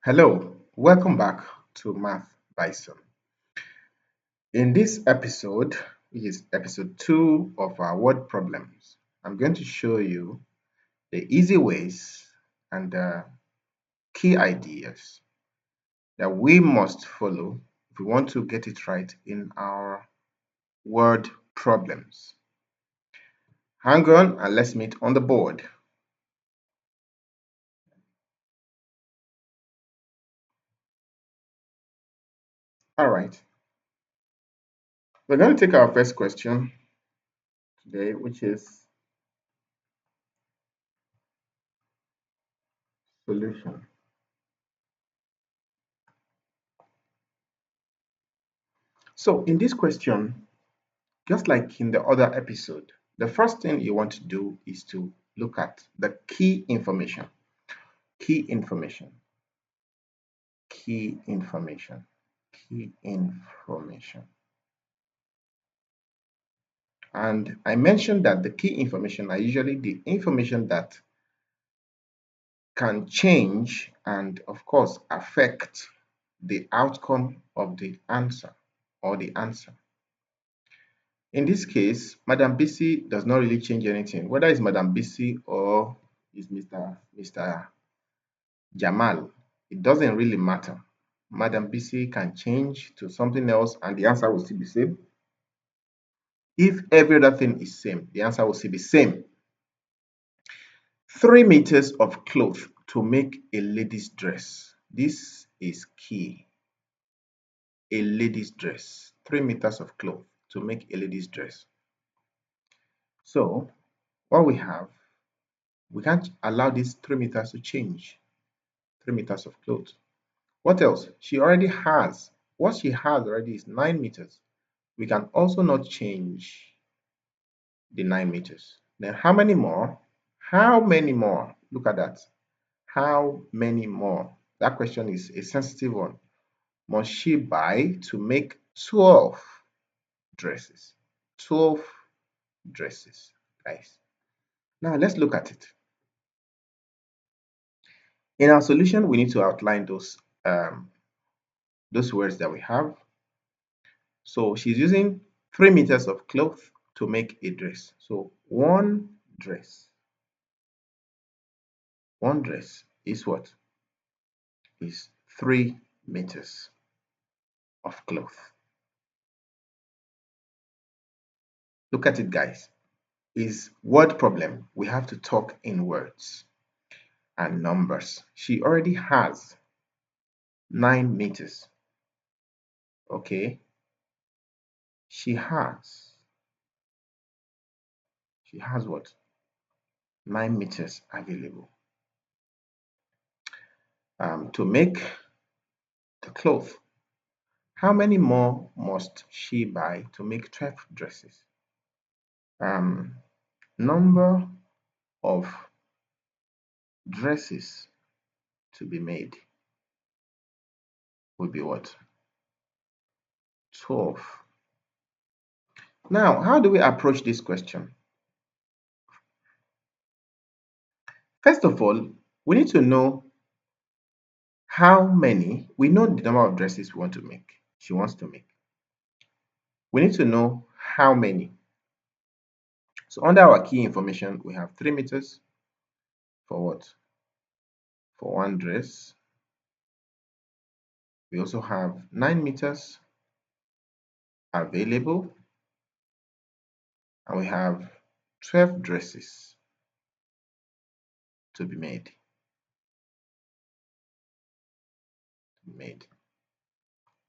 Hello, welcome back to Math Bison. In this episode, which is episode 2 of our word problems, I'm going to show you the easy ways and the key ideas that we must follow if we want to get it right in our word problems. Hang on and let's meet on the board. All right, we're going to take our first question today, which is solution. So in this question, just like in the other episode, the first thing you want to do is to look at the key information. Key information. Key information. Key information. And I mentioned that the key information are usually the information that can change and, of course, affect the outcome of the answer or the answer. In this case, Madam Bisi does not really change anything, whether it's Madam Bisi or is Mr. Jamal. It doesn't really matter. Madam Bisi can change to something else and the answer will still be same. If every other thing is same, the answer will still be same. 3 meters of cloth to make a lady's dress. This is key. A lady's dress. 3 meters of cloth to make a lady's dress. So, what we have, we can't allow these 3 meters to change. 3 meters of cloth. What else? She already has, what she has already is 9 meters. We can also not change the 9 meters. Then how many more? How many more? Look at that. How many more? That question is a sensitive one. Must she buy to make 12 dresses? 12 dresses, guys. Now let's look at it. In our solution, we need to outline those words that we have. So she's using 3 meters of cloth to make a dress. So one dress is what? Is 3 meters of cloth. Look at it, guys. Is word problem. We have to talk in words and numbers. She already has 9 meters. Okay. She has what? 9 meters available. To make the cloth. How many more must she buy to make 12 dresses? Number of dresses to be made will be what? 12. Now, how do we approach this question? First of all, we need to know how many. We know the number of dresses we want to make. She wants to make. We need to know how many. So under our key information, we have 3 meters for what? For one dress. We also have 9 meters available, and we have 12 dresses to be made.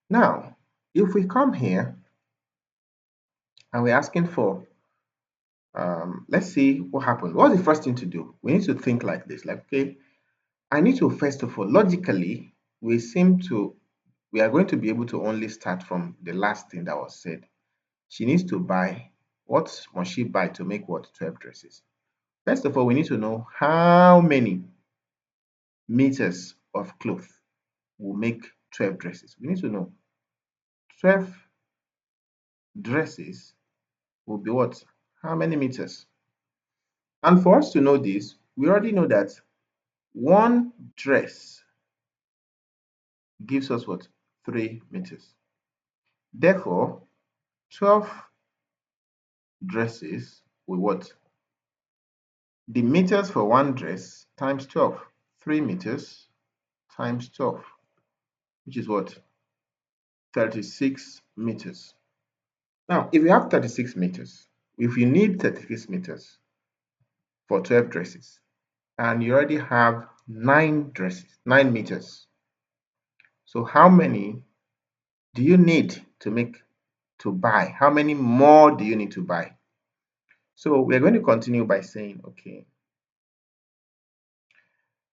Now, if we come here and we're asking for, let's see what happened. What's the first thing to do? We need to think like this, like, okay, I need to, first of all, logically, we are going to be able to only start from the last thing that was said. She needs to buy, what must she buy to make what? 12 dresses. First of all, we need to know how many meters of cloth will make 12 dresses. We need to know 12 dresses will be what? How many meters? And for us to know this, we already know that one dress gives us what? 3 meters. Therefore, 12 dresses will what? The meters for one dress times 12. 3 meters times 12, which is what? 36 meters. Now, if you have 36 meters, if you need 36 meters for 12 dresses, and you already have 9 dresses, 9 meters, so how many do you need to buy? How many more do you need to buy? So we're going to continue by saying, okay,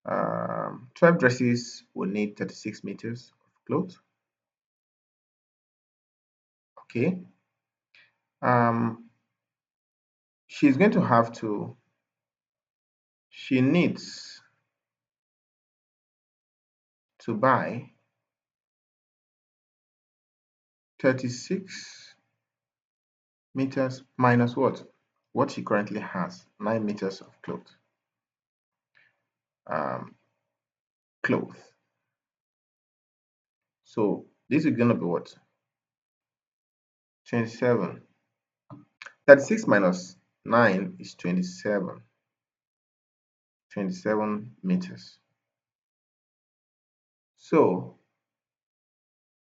12 dresses will need 36 meters of clothes. Okay. She's going to have to, she needs to buy 36 meters minus what? What she currently has, 9 meters of cloth. So this is going to be what? 27. 36 minus 9 is 27. 27 meters. So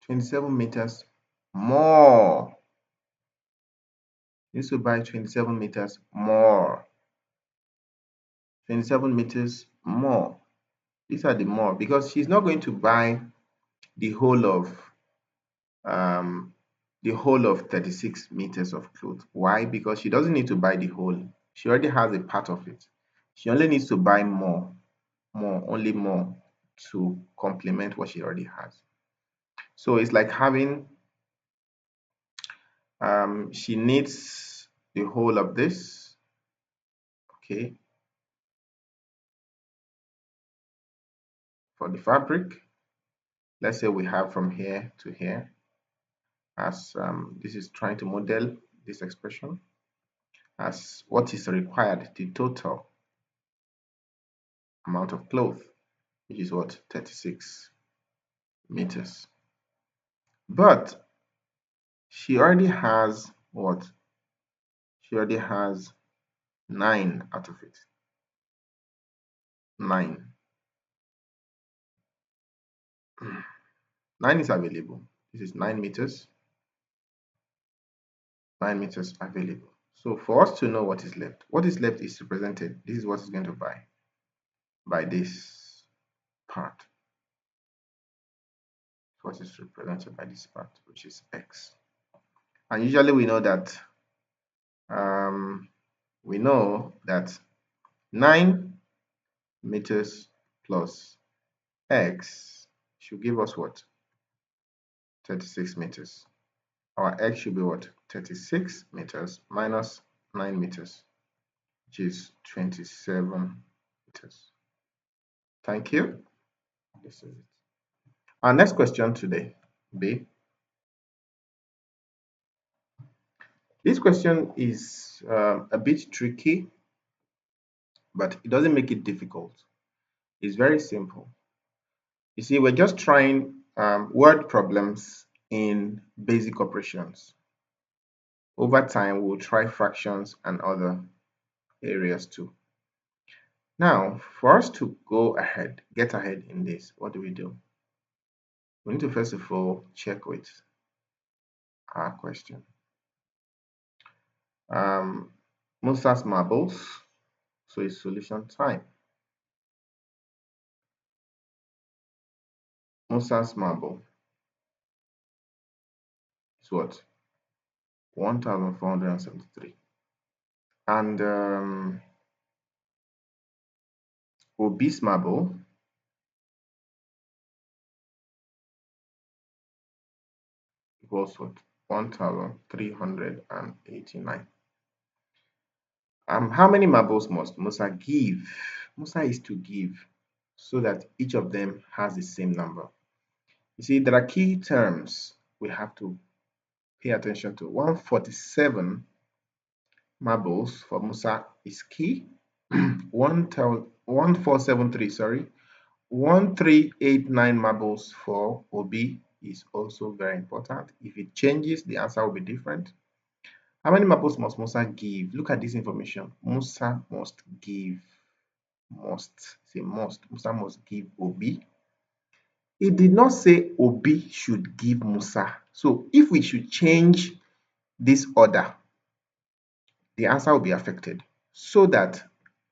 27 meters more. Needs to buy 27 meters more. 27 meters more. These are the more because she's not going to buy the whole of 36 meters of cloth. Why? Because she doesn't need to buy the whole. She already has a part of it. She only needs to buy only more to complement what she already has. So it's like having, she needs the whole of this, okay, for the fabric. Let's say we have from here to here, as this is trying to model this expression, as what is required, the total amount of cloth, which is what? 36 meters. But she already has what? She already has 9 out of it. 9. 9 is available. This is 9 meters. 9 meters available. So for us to know what is left is represented. This is what is going to buy by this part. What is represented by this part, which is x. And usually we know that 9 meters plus x should give us what? 36 meters. Our x should be what? 36 meters minus 9 meters, which is 27 meters. Thank you. This is it. Our next question today, B. This question is a bit tricky, but it doesn't make it difficult. It's very simple. You see, we're just trying word problems in basic operations. Over time, we'll try fractions and other areas too. Now, for us to get ahead in this, what do? We need to first of all check with our question. Musa's marbles, so it's solution time. Musa's marble is what? 1473. And Obi's marble equals what? 1389. How many marbles must Musa give? Musa is to give so that each of them has the same number. You see, there are key terms we have to pay attention to. 147 marbles for Musa is key. 1473, sorry, 1389 marbles for Obi is also very important. If it changes, the answer will be different. How many marbles must Musa give? Look at this information. Musa must give. Must. Say must. Musa must give Obi. It did not say Obi should give Musa. So if we should change this order, the answer will be affected. So that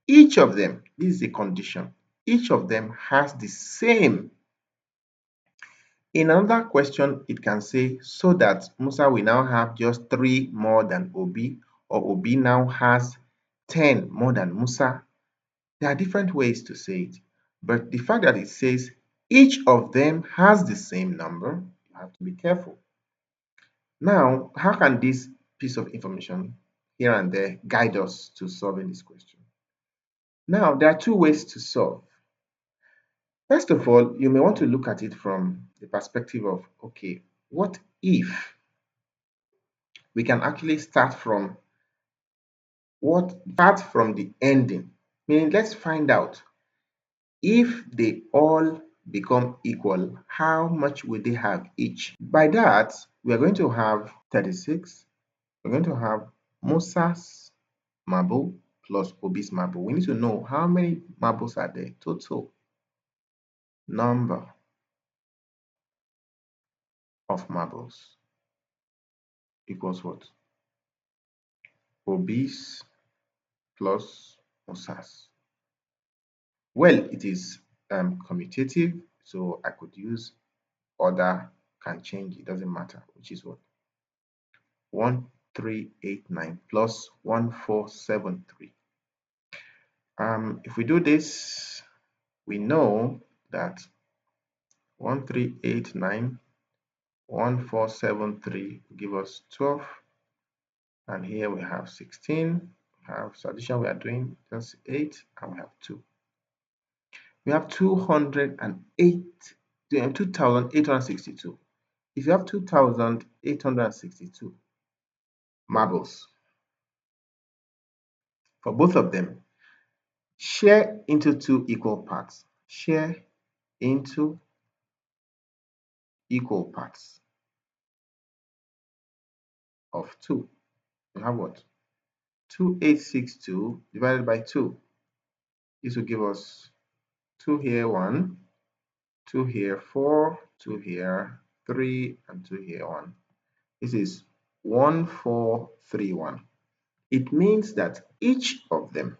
each of them, this is a condition, each of them has the same. In another question, it can say so that Musa will now have just 3 more than Obi, or Obi now has 10 more than Musa. There are different ways to say it, but the fact that it says each of them has the same number, you have to be careful. Now, how can this piece of information here and there guide us to solving this question? Now, there are two ways to solve. First of all, you may want to look at it from the perspective of, okay, what if we can actually start from the ending? Meaning, let's find out if they all become equal, how much will they have each? By that, we are going to have 36. We're going to have Musa's marble plus Obi's marble. We need to know how many marbles are there. Total number of marbles equals what? Obi's plus Musa's. Well, it is commutative, so I could use order can change, it doesn't matter, which is what? 1389 plus 1473. If we do this, we know that 1389 1473 give us 12, and here we have 16. We have addition we are doing just 8, and we have 2. We have 2,862. If you have 2,862 marbles for both of them, share into 2 equal parts. Share into equal parts of 2. We have what? 2862 divided by 2. This will give us 2 here, 1, 2 here, 4, 2 here, 3, and 2 here, 1. This is 1431. It means that each of them,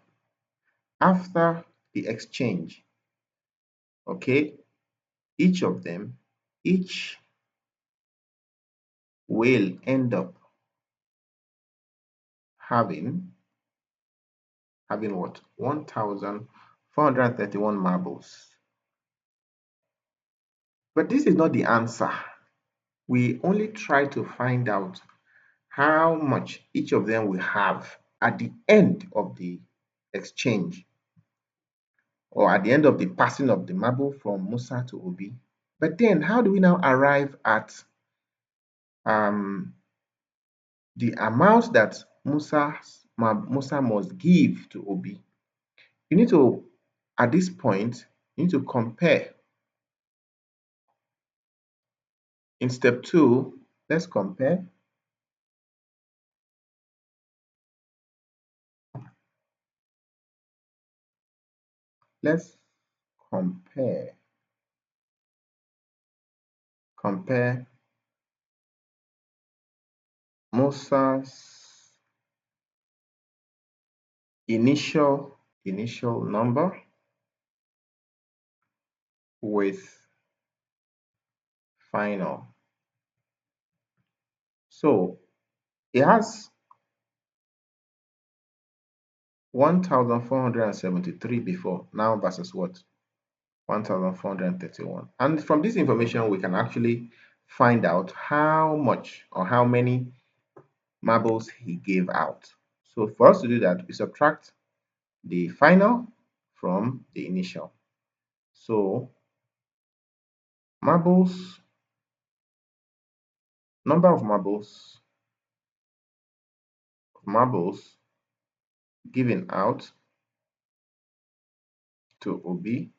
after the exchange, okay, each will end up having what? 1,431 marbles. But this is not the answer. We only try to find out how much each of them will have at the end of the exchange, or at the end of the passing of the marble from Musa to Obi. But then how do we now arrive at the amount that Musa must give to Obi? You need to, at this point, you need to compare. In step 2, let's compare. Let's compare Musa's initial number with final. So it has 1,473 before, now versus what? 1,431. And from this information, we can actually find out how much or how many marbles he gave out. So for us to do that, we subtract the final from the initial. So marbles, number of marbles given out to Obi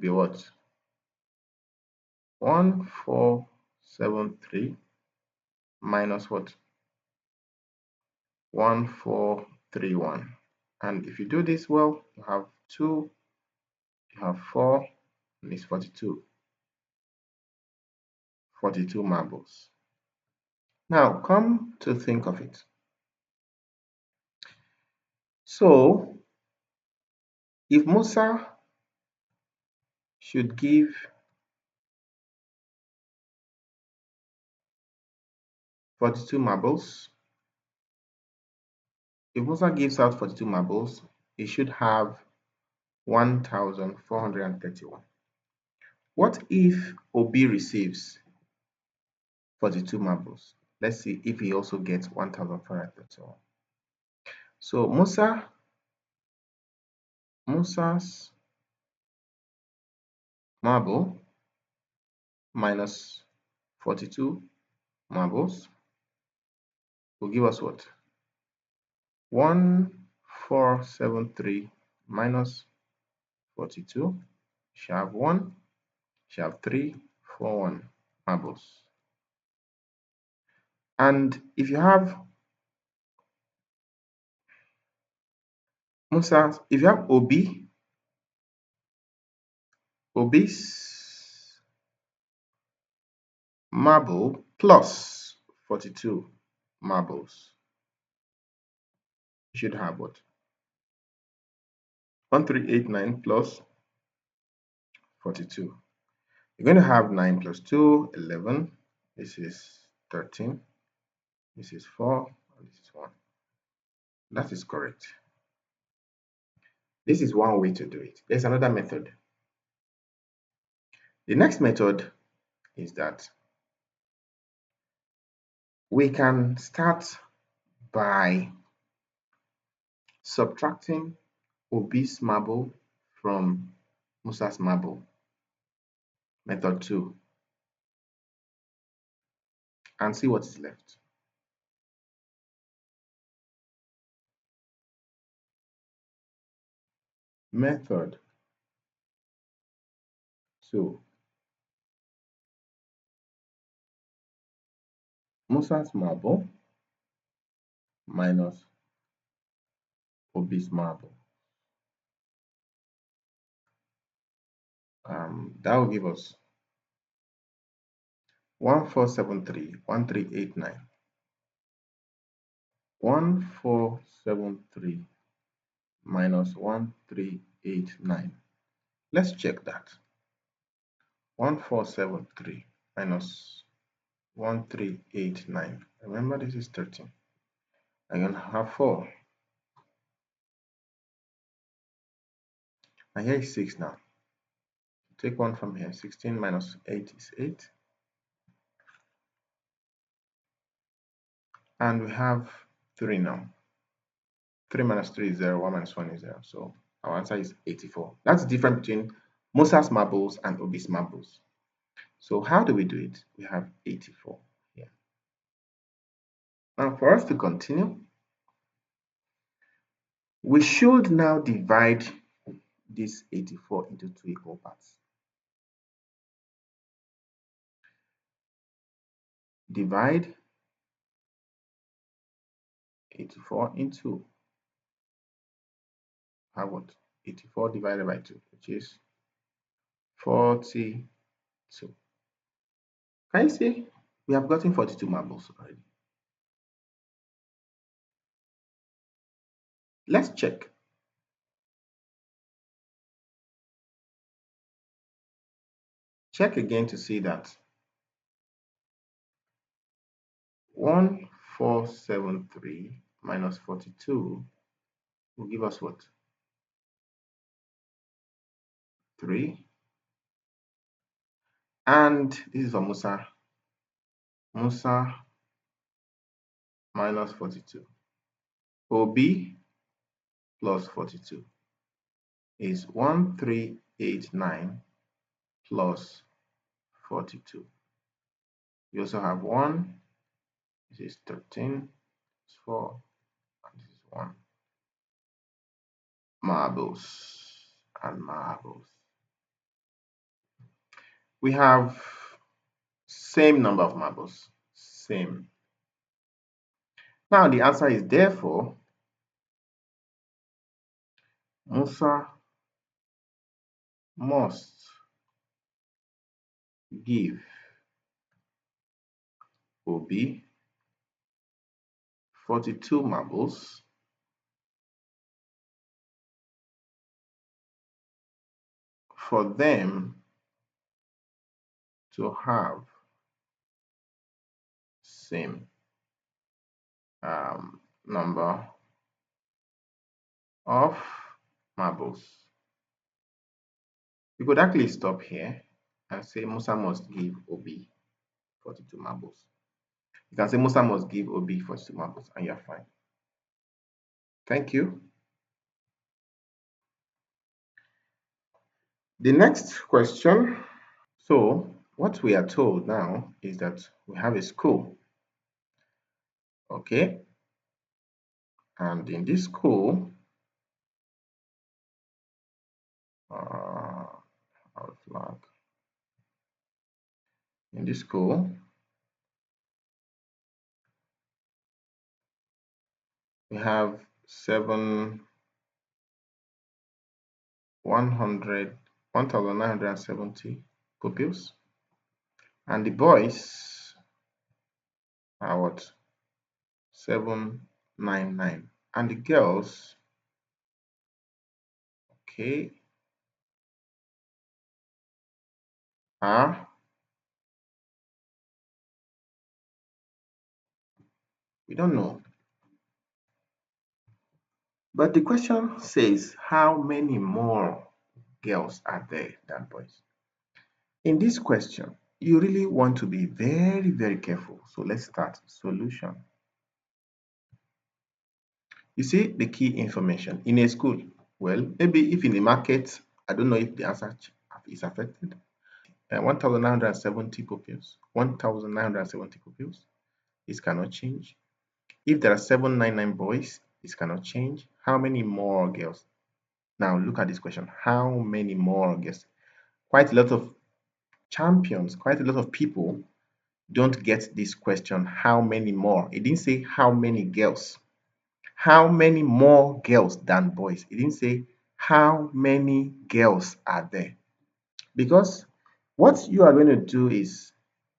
be what? 1473 minus what? 1431. And if you do this well, you have 2, you have 4, and it's 42. 42 marbles. Now, come to think of it. So, if Musa should give 42 marbles, if Musa gives out 42 marbles, he should have 1,431. What if Obi receives 42 marbles? Let's see if he also gets 1,431. So Musa's marble minus 42 marbles will give us what? 1473 minus 42. Shall have 1, shall have 3, 4, 1 marbles. And if you have if you have Obi's marble plus 42 marbles, you should have what? 1389 plus 42. You're going to have 9 plus 2, 11. This is 13. This is 4. And this is 1. That is correct. This is one way to do it. There's another method. The next method is that we can start by subtracting Obi's marble from Musa's marble. Method 2. And see what is left. Method 2. Musa's marble minus Obi's marble. That will give us 1473, 1389. 1473 minus 1389. Let's check that. 1473 minus 1389. Remember, this is 13. I'm going to have 4. And here is 6 now. Take 1 from here. 16 minus 8 is 8. And we have 3 now. 3 minus 3 is 0. 1 minus 1 is 0. So our answer is 84. That's the difference between Musa's marbles and Obi's marbles. So how do we do it? We have 84 here. Now for us to continue, we should now divide this 84 into 2 equal parts. Divide 84 into, have what? 84 divided by 2, which is 42. Can you see? We have gotten 42 marbles already. Let's check. Check again to see that 1473 minus 42 will give us what? 3. And this is for Musa. Musa minus 42. Obi plus 42 is 1389 plus 42. You also have 1. This is 13. This is 4. And this is 1. Marbles and marbles. we have same number of marbles. Same. Now the answer is therefore Musa must give Obi 42 marbles for them to have same number of marbles. We could actually stop here and say Musa must give Obi 42 marbles. You can say Musa must give Obi 42 marbles and you're fine. Thank you. The next question. So what we are told now is that we have a school. Okay. And in this school, our flag. In this school, we have 1,970 pupils, and the boys are what? 799, and the girls, okay, are, we don't know. But the question says, how many more girls are there than boys? In this question, you really want to be very, very careful. So let's start. Solution. You see the key information in a school. Well, maybe if in the market, I don't know if the answer is affected. 1,970 pupils. 1,970 pupils. This cannot change. If there are 799 boys, this cannot change. How many more girls? Now look at this question. How many more girls? Quite a lot of champions, quite a lot of people don't get this question. How many more? It didn't say how many girls. How many more girls than boys? It didn't say how many girls are there. Because what you are going to do is,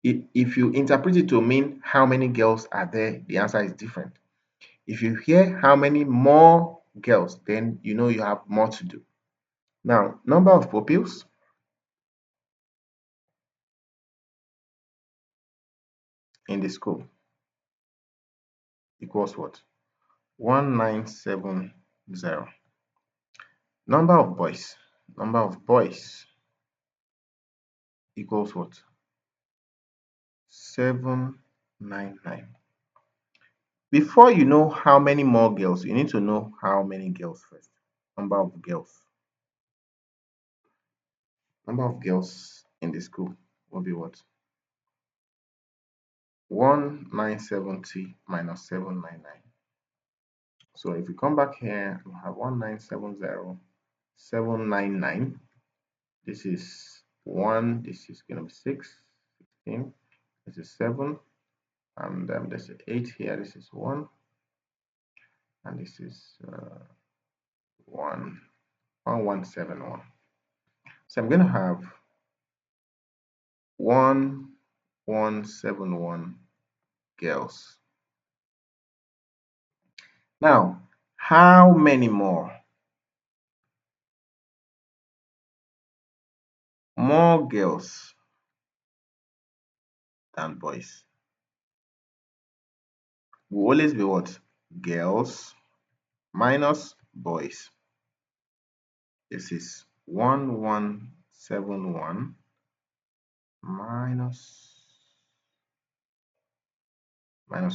if you interpret it to mean how many girls are there, the answer is different. If you hear how many more girls, then you know you have more to do. Now, number of pupils. In the school equals what? 1970. Number of boys. Number of boys equals what? 799. Before you know how many more girls, you need to know how many girls first. Number of girls. Number of girls in the school will be what? 1970 minus 799. So if we come back here, we have 1970, 799. This is 1, this is going to be 6, 16, this is 7, and there's 8 here, this is 1, and this is 1171. So I'm going to have 1171 girls. Now, how many more? More girls than boys will always be what? Girls minus boys. This is 1171 minus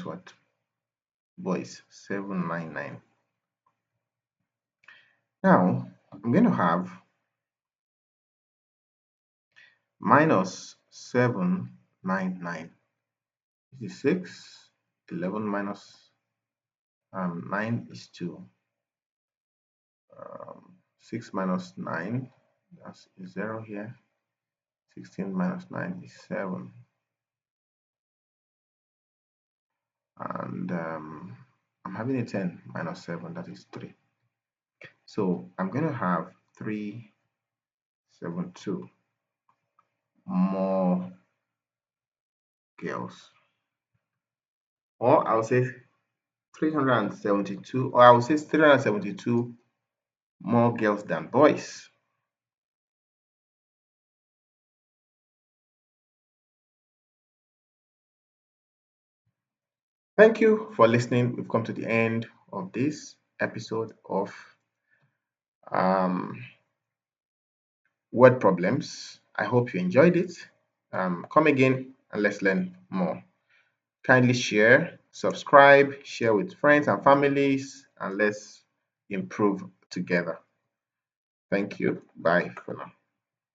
what? Boys, 799. Now, I'm going to have minus 799. This is 6. 11 minus 9 is 2. 6 minus 9, that's 0 here. 16 minus 9 is 7. And I'm having a 10 minus 7, that is 3. So I'm going to have 372 more girls. Or I'll say 372, or I will say 372 more girls than boys. Thank you for listening. We've come to the end of this episode of um, word problems. I hope you enjoyed it. Come again and let's learn more. Kindly share, subscribe, share with friends and families, and let's improve together. Thank you. Bye for now.